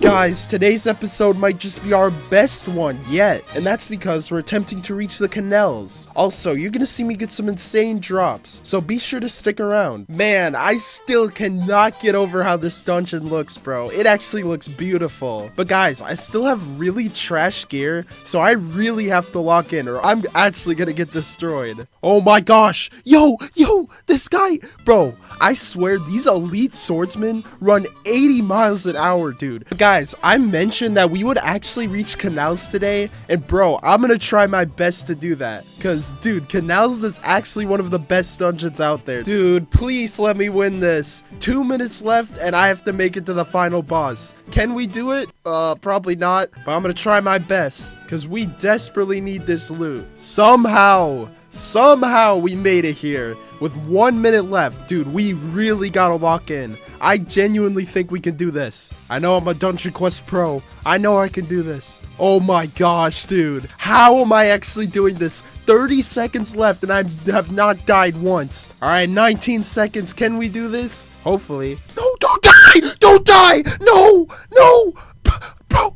Guys, today's episode might just be our best one yet, and that's because we're attempting to reach the Canals. Also, you're gonna see me get some insane drops, so be sure to stick around. Man, I still cannot get over how this dungeon looks, bro. It actually looks beautiful. But guys, I still have really trash gear, so I really have to lock in, or I'm actually gonna get destroyed. Oh my gosh! Yo, this guy! Bro, I swear these elite swordsmen run 80 miles an hour, dude. Guys, I mentioned that we would actually reach Canals today, and bro, I'm gonna try my best to do that. Cause, dude, Canals is actually one of the best dungeons out there. Dude, please let me win this. 2 minutes left, and I have to make it to the final boss. Can we do it? Probably not, but I'm gonna try my best. Cause we desperately need this loot. Somehow we made it here. With 1 minute left, dude, we really gotta lock in. I genuinely think we can do this. I know I'm a Dungeon Quest pro. I know I can do this. Oh my gosh, dude. How am I actually doing this? 30 seconds left and I have not died once. All right, 19 seconds. Can we do this? Hopefully. No, don't die! Don't die! No! Bro,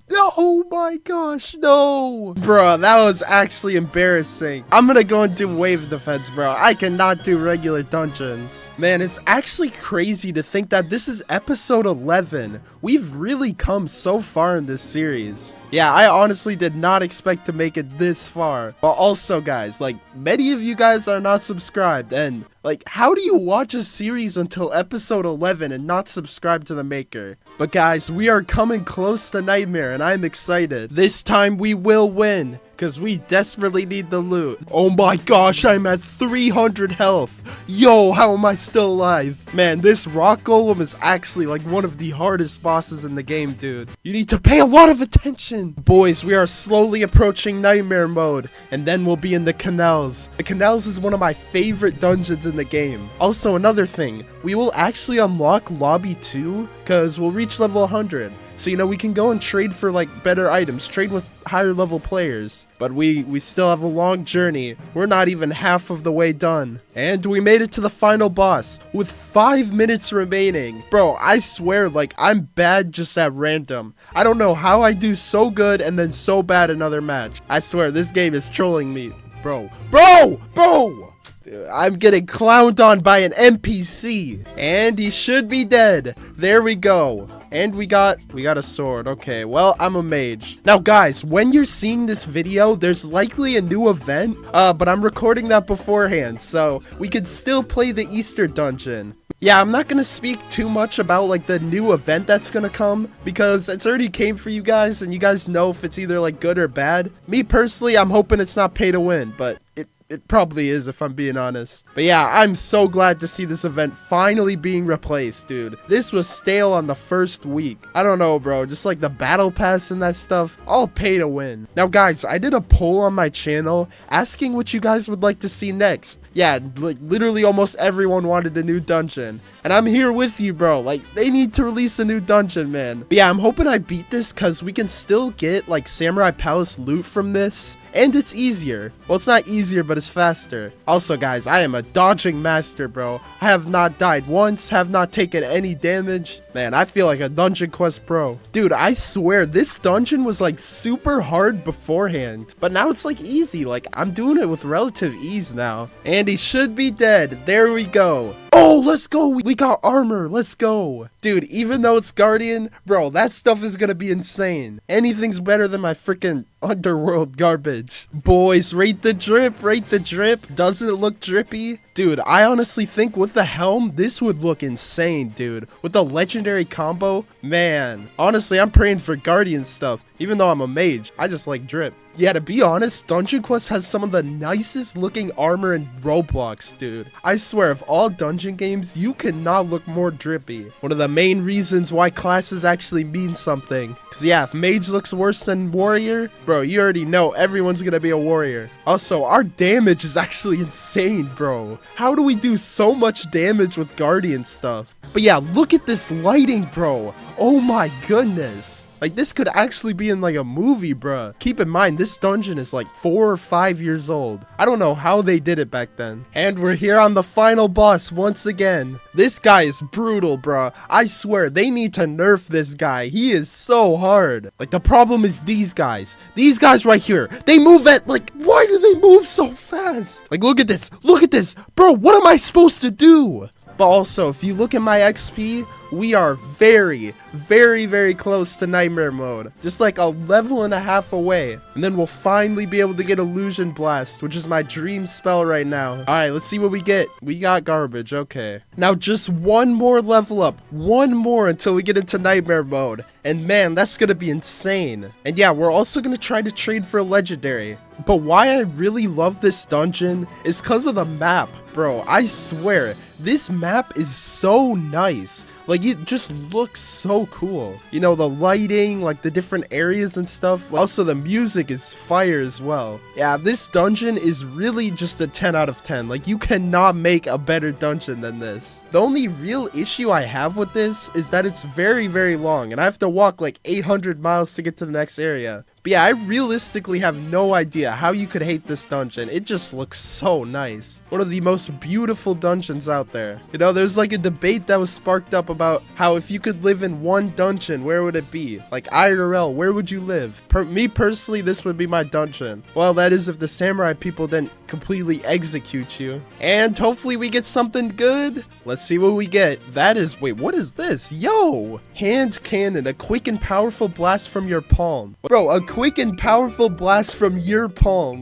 no! Oh my gosh, no! Bro, that was actually embarrassing. I'm gonna go and do wave defense, bro. I cannot do regular dungeons. Man, it's actually crazy to think that this is episode 11. We've really come so far in this series. Yeah, I honestly did not expect to make it this far. But also, guys, like, many of you guys are not subscribed, and like, how do you watch a series until episode 11 and not subscribe to the maker? But guys, we are coming close to Nightmare, and I'm excited. This time we will win, because we desperately need the loot. Oh my gosh, I'm at 300 health. Yo, how am I still alive? Man, this rock golem is actually like one of the hardest bosses in the game, dude. You need to pay a lot of attention. Boys, we are slowly approaching Nightmare mode, and then we'll be in the Canals. The Canals is one of my favorite dungeons in the game. Also, another thing, we will actually unlock Lobby 2, because we'll reach level 100. So, you know, we can go and trade for, like, better items, trade with higher level players. But we still have a long journey. We're not even half of the way done. And we made it to the final boss with 5 minutes remaining. Bro, I swear, like, I'm bad just at random. I don't know how I do so good and then so bad another match. I swear, this game is trolling me. Bro! I'm getting clowned on by an NPC, and he should be dead. There we go. And we got a sword. Okay, well, I'm a mage. Now, guys, when you're seeing this video, there's likely a new event, but I'm recording that beforehand, so we could still play the Easter dungeon. Yeah, I'm not gonna speak too much about, like, the new event that's gonna come, because it's already came for you guys, and you guys know if it's either, like, good or bad. Me, personally, I'm hoping it's not pay to win, but it probably is, if I'm being honest. But yeah, I'm so glad to see this event finally being replaced, dude. This was stale on the first week. I don't know, bro. Just like the battle pass and that stuff, all pay to win. Now, guys, I did a poll on my channel asking what you guys would like to see next. Yeah, like literally almost everyone wanted a new dungeon. And I'm here with you, bro. Like, they need to release a new dungeon, man. But yeah, I'm hoping I beat this because we can still get, like, Samurai Palace loot from this. And it's easier. Well, it's not easier, but it's faster. Also, guys, I am a dodging master, bro. I have not died once, have not taken any damage. Man, I feel like a Dungeon Quest pro. Dude, I swear, this dungeon was, like, super hard beforehand. But now it's, like, easy. Like, I'm doing it with relative ease now. And he should be dead. There we go. Oh, let's go. We got armor. Let's go. Dude, even though it's Guardian, bro, that stuff is gonna be insane. Anything's better than my freaking underworld garbage. Boys, rate the drip. Doesn't it look drippy? Dude, I honestly think with the helm, this would look insane, dude. With the legendary combo, man. Honestly, I'm praying for Guardian stuff. Even though I'm a mage, I just like drip. Yeah, to be honest, Dungeon Quest has some of the nicest looking armor in Roblox, dude. I swear, of all dungeon games, you cannot look more drippy. One of the main reasons why classes actually mean something. Cause yeah, if mage looks worse than warrior, bro, you already know everyone's gonna be a warrior. Also, our damage is actually insane, bro. How do we do so much damage with Guardian stuff? But yeah, look at this lighting, bro. Oh my goodness. Like, this could actually be in like a movie, bruh. Keep in mind, this dungeon is like 4 or 5 years old. I don't know how they did it back then. And we're here on the final boss once again. This guy is brutal, bruh. I swear, they need to nerf this guy. He is so hard. Like, the problem is these guys. These guys right here. They move at, like, why do they move so fast? Like, look at this. Look at this. Bro, what am I supposed to do? But also, if you look at my XP, we are very, very, very close to nightmare mode. Just like a level and a half away. And then we'll finally be able to get illusion blast, which is my dream spell right now. All right, let's see what we get. We got garbage. Okay. Now just one more level up. One more until we get into nightmare mode. And man, that's going to be insane. And yeah, we're also going to try to trade for a legendary. But why I really love this dungeon is because of the map. Bro, I swear, this map is so nice. Like, it just looks so cool. You know, the lighting, like the different areas and stuff. Also, the music is fire as well. Yeah, this dungeon is really just a 10 out of 10. Like, you cannot make a better dungeon than this. The only real issue I have with this is that it's very, very long. And I have to walk like 800 miles to get to the next area. But yeah, I realistically have no idea how you could hate this dungeon. It just looks so nice. One of the most beautiful dungeons out there. You know, there's like a debate that was sparked up about how if you could live in one dungeon, where would it be? Like IRL, where would you live? Me personally, this would be my dungeon. Well, that is if the samurai people didn't completely execute you. And hopefully we get something good. Let's see what we get. That is, wait, what is this? Yo! Hand cannon, a quick and powerful blast from your palm. Bro, a quick and powerful blast from your palm.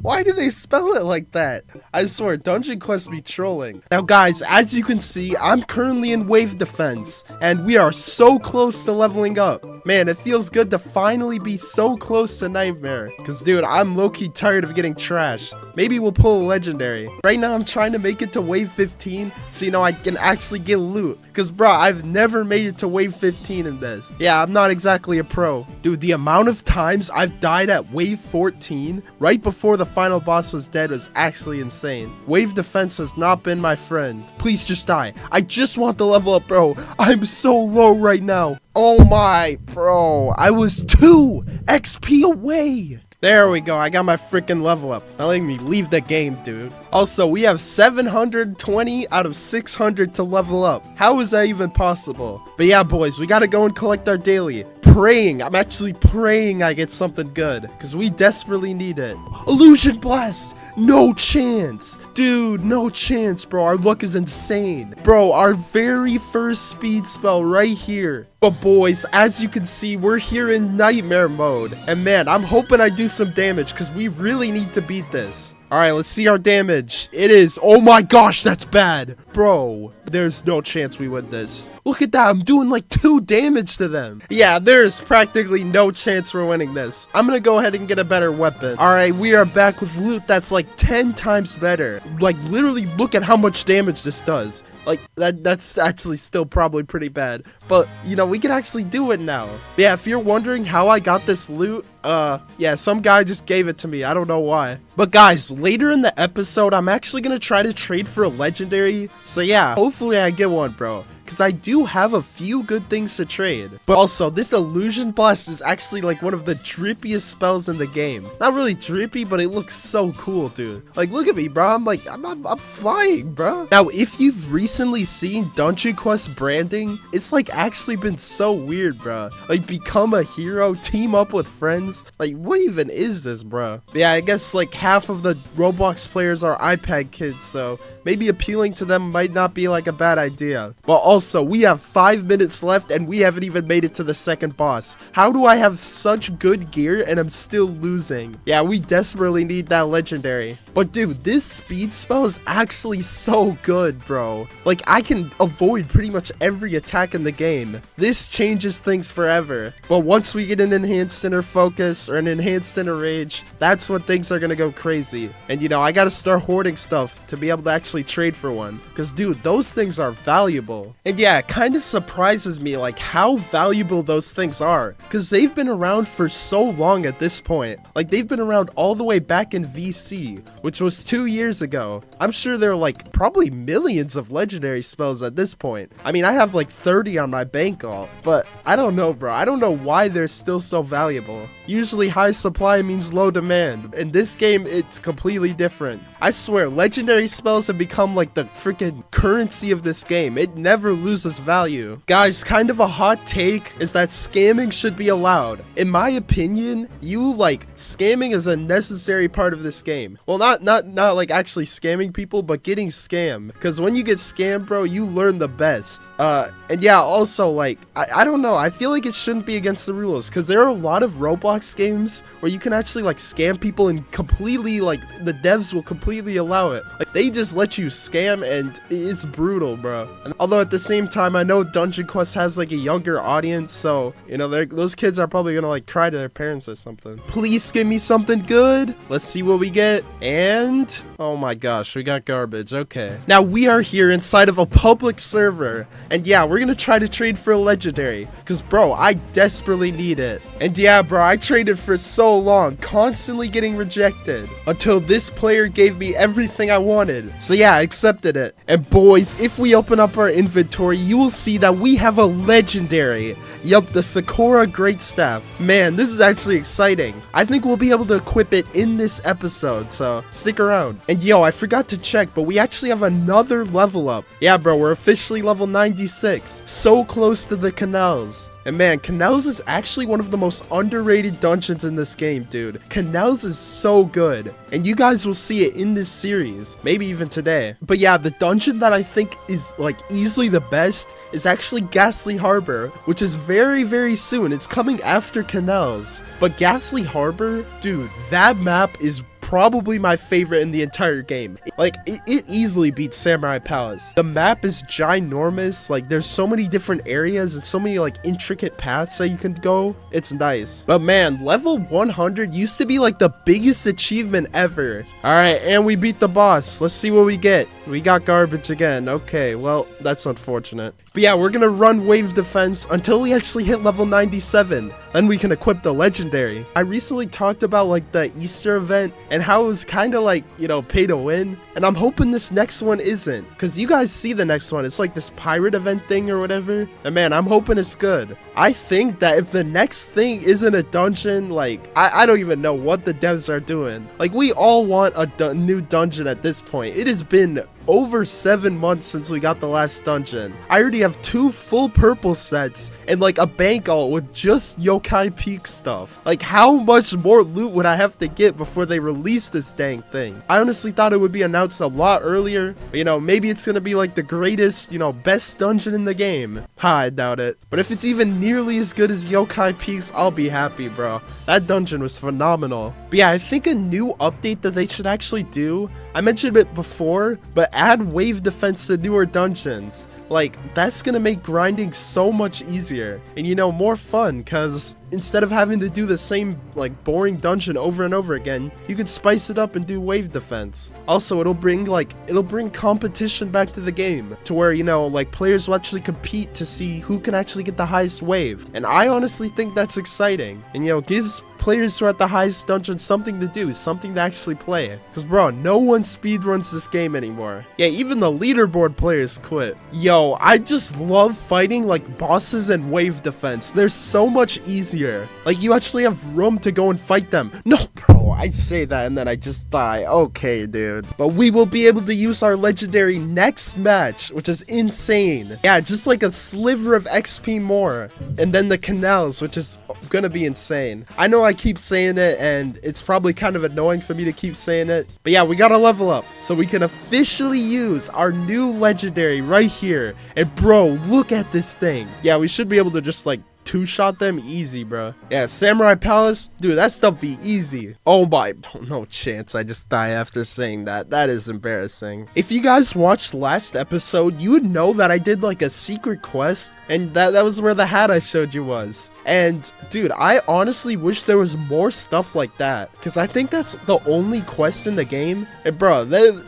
Why do they spell it like that? I swear, Dungeon Quest be trolling. Now guys, as you can see, I'm currently in wave defense, and we are so close to leveling up. Man, it feels good to finally be so close to nightmare. Cause dude, I'm low-key tired of getting trashed. Maybe we'll pull a legendary. Right now, I'm trying to make it to wave 15, so you know I can actually get loot. Cause bro, I've never made it to wave 15 in this. Yeah, I'm not exactly a pro. Dude, the amount of times I've died at wave 14 right before the final boss was dead was actually insane. Wave defense has not been my friend. Please just die. I just want the level up, bro. I'm so low right now. Oh my, bro. I was 2 XP away. There we go, I got my freaking level up. Not letting me leave the game, dude. Also, we have 720 out of 600 to level up. How is that even possible? But yeah, boys, we gotta go and collect our daily. Praying, I'm actually praying I get something good, because we desperately need it. Illusion blast, no chance. Dude, no chance, bro. Our luck is insane. Bro, our very first speed spell right here. But boys, as you can see, we're here in nightmare mode. And man, I'm hoping I do some damage because we really need to beat this. Alright, let's see our damage. It is, oh my gosh, that's bad. Bro, there's no chance we win this. Look at that, I'm doing like 2 damage to them. Yeah, there's practically no chance we're winning this. I'm gonna go ahead and get a better weapon. Alright, we are back with loot that's like 10 times better. Like, literally look at how much damage this does. Like, that's actually still probably pretty bad. But, you know, we can actually do it now. Yeah, if you're wondering how I got this loot, yeah, some guy just gave it to me. I don't know why. But guys, later in the episode, I'm actually gonna try to trade for a legendary. So yeah, hopefully I get one, bro. Because I do have a few good things to trade. But also, this illusion blast is actually like one of the drippiest spells in the game. Not really drippy, but it looks so cool, dude. Like, look at me, bro. I'm like, I'm flying, bro. Now, if you've recently seen Dungeon Quest branding, it's like actually been so weird, bro. Like, become a hero, team up with friends. Like, what even is this, bro? But yeah, I guess like half of the Roblox players are iPad kids, so maybe appealing to them might not be like a bad idea. But also, we have 5 minutes left and we haven't even made it to the second boss. How do I have such good gear and I'm still losing? Yeah, we desperately need that legendary. But dude, this speed spell is actually so good, bro. Like, I can avoid pretty much every attack in the game. This changes things forever. But once we get an enhanced inner focus or an enhanced inner rage, that's when things are gonna go crazy. And you know, I gotta start hoarding stuff to be able to actually trade for one. Because dude, those things are valuable. And yeah, it kind of surprises me like how valuable those things are, because they've been around for so long at this point. Like they've been around all the way back in VC, which was 2 years ago. I'm sure there are like probably millions of legendary spells at this point. I mean, I have like 30 on my bank alt, but I don't know, bro. I don't know why they're still so valuable. Usually high supply means low demand. In this game, it's completely different. I swear, legendary spells have become like the freaking currency of this game. It never loses value. Guys, kind of a hot take is that scamming should be allowed. In my opinion, scamming is a necessary part of this game. Well, not like actually scamming people, but getting scammed. Because when you get scammed, bro, you learn the best. And yeah, also like, I don't know. I feel like it shouldn't be against the rules, because there are a lot of Roblox games where you can actually like scam people and completely like the devs will completely allow it. Like they just let you scam and it's brutal, bro. And although at the same time, I know Dungeon Quest has like a younger audience, so you know those kids are probably gonna like cry to their parents or something. Please give me something good. Let's see what we get. And oh my gosh, we got garbage. Okay, now we are here inside of a public server, and yeah, we're gonna try to trade for a legendary, because bro, I desperately need it. And yeah, bro, I traded for so long, constantly getting rejected, until this player gave me everything I wanted. So yeah, I accepted it. And boys, if we open up our inventory, you will see that we have a legendary. Yup, the Sakura Great Staff. Man, this is actually exciting. I think we'll be able to equip it in this episode, so stick around. And yo, I forgot to check, but we actually have another level up. Yeah, bro, we're officially level 96. So close to the Canals. And man, Canals is actually one of the most underrated dungeons in this game, dude. Canals is so good. And you guys will see it in this series. Maybe even today. But yeah, the dungeon that I think is like easily the best is actually Ghastly Harbor, which is very, very soon. It's coming after Canals. But Ghastly Harbor, dude, that map is probably my favorite in the entire game. Like, it easily beats Samurai Palace. The map is ginormous. Like, there's so many different areas and so many, like, intricate paths that you can go. It's nice. But man, level 100 used to be, like, the biggest achievement ever. Alright, and we beat the boss. Let's see what we get. We got garbage again. Okay, well, that's unfortunate. But yeah, we're gonna run wave defense until we actually hit level 97. Then we can equip the legendary. I recently talked about like the Easter event and how it was kind of like, you know, pay to win. And I'm hoping this next one isn't. Because you guys see the next one. It's like this pirate event thing or whatever. And man, I'm hoping it's good. I think that if the next thing isn't a dungeon, like, I don't even know what the devs are doing. Like, we all want a new dungeon at this point. It has been over 7 months since we got the last dungeon. I already have 2 full purple sets and like a bank alt with just Yokai Peak stuff. Like, how much more loot would I have to get before they release this dang thing? I honestly thought it would be announced a lot earlier. But, you know, maybe it's gonna be like the greatest, you know, best dungeon in the game. Ha, I doubt it. But if it's even nearly as good as Yokai Peaks, I'll be happy, bro. That dungeon was phenomenal. But yeah, I think a new update that they should actually do, I mentioned it before, but add wave defense to newer dungeons. Like, that's gonna make grinding so much easier and, you know, more fun, because instead of having to do the same like boring dungeon over and over again, you can spice it up and do wave defense. Also, it'll bring competition back to the game, to where, you know, like players will actually compete to see who can actually get the highest wave. And I honestly think that's exciting, and, you know, gives players who are at the highest dungeon something to do, something to actually play. Because bro, no one speedruns this game anymore. Yeah, even the leaderboard players quit. Yo, I just love fighting like bosses and wave defense. They're so much easier. Like, you actually have room to go and fight them. No, bro, I say that and then I just die. Okay, dude. But we will be able to use our legendary next match, which is insane. Yeah, just like a sliver of XP more. And then the Canals, which is gonna be insane. I know I keep saying it and it's probably kind of annoying for me to keep saying it, but yeah, we gotta level up so we can officially use our new legendary right here. And bro, look at this thing. Yeah, we should be able to just like two-shot them easy, bro. Yeah, Samurai Palace, dude, that stuff be easy. Oh my, no chance I just die after saying that. That is embarrassing. If you guys watched last episode, you would know that I did like a secret quest, and that was where the hat I showed you was. And dude, I honestly wish there was more stuff like that, because I think that's the only quest in the game. And bro,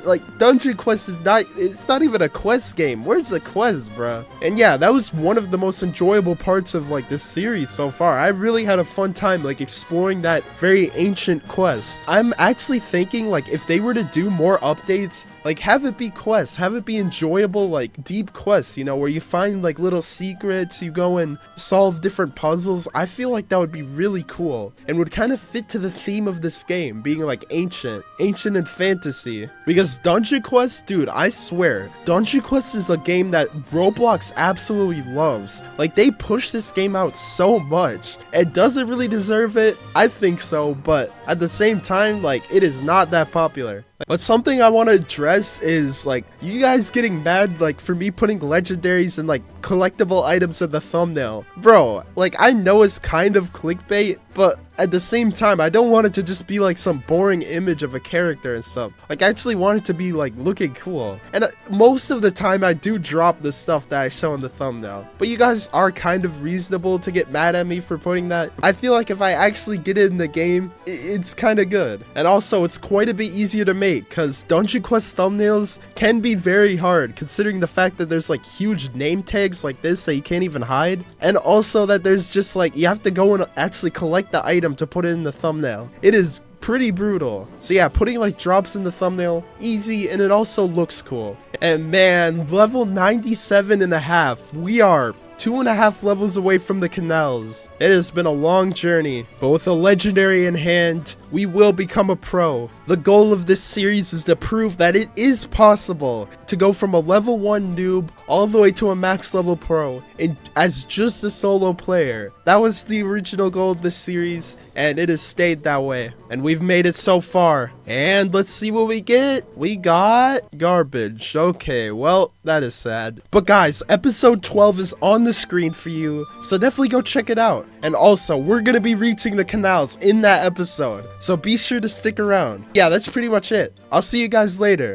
like dungeon quest is not, it's not even a quest game. Where's the quest, bro? And yeah, that was one of the most enjoyable parts of like this series so far. I really had a fun time like exploring that very ancient quest. I'm actually thinking like if they were to do more updates, like have it be quests, have it be enjoyable, like deep quests, you know, where you find like little secrets, you go and solve different puzzles. I feel like that would be really cool and would kind of fit to the theme of this game being like ancient and fantasy. Because Dungeon Quest, dude, I swear, Dungeon Quest is a game that Roblox absolutely loves. Like they push this game out so much, and does it really deserve it? I think so, but at the same time, like it is not that popular. But something I want to address is like you guys getting mad like for me putting legendaries and like collectible items in the thumbnail. Bro, like I know it's kind of clickbait, but at the same time, I don't want it to just be like some boring image of a character and stuff. Like I actually want it to be like looking cool. And most of the time I do drop the stuff that I show in the thumbnail. But you guys are kind of reasonable to get mad at me for putting that. I feel like if I actually get it in the game, it's kind of good. And also it's quite a bit easier to make because Dungeon Quest thumbnails can be very hard considering the fact that there's like huge name tags like this that you can't even hide. And also that there's just like, you have to go and actually collect the item to put it in the thumbnail. It is pretty brutal. So yeah, putting like drops in the thumbnail, easy, and it also looks cool. And man, level 97.5, we are 2.5 levels away from the Canals. It has been a long journey, but with a legendary in hand, we will become a pro. The goal of this series is to prove that it is possible to go from a level 1 noob all the way to a max level pro as just a solo player. That was the original goal of this series, and it has stayed that way. And we've made it so far. And let's see what we get. We got garbage. Okay, well, that is sad. But guys, episode 12 is on the screen for you, so definitely go check it out. And also, we're gonna be reaching the Canals in that episode, so be sure to stick around. Yeah, that's pretty much it. I'll see you guys later.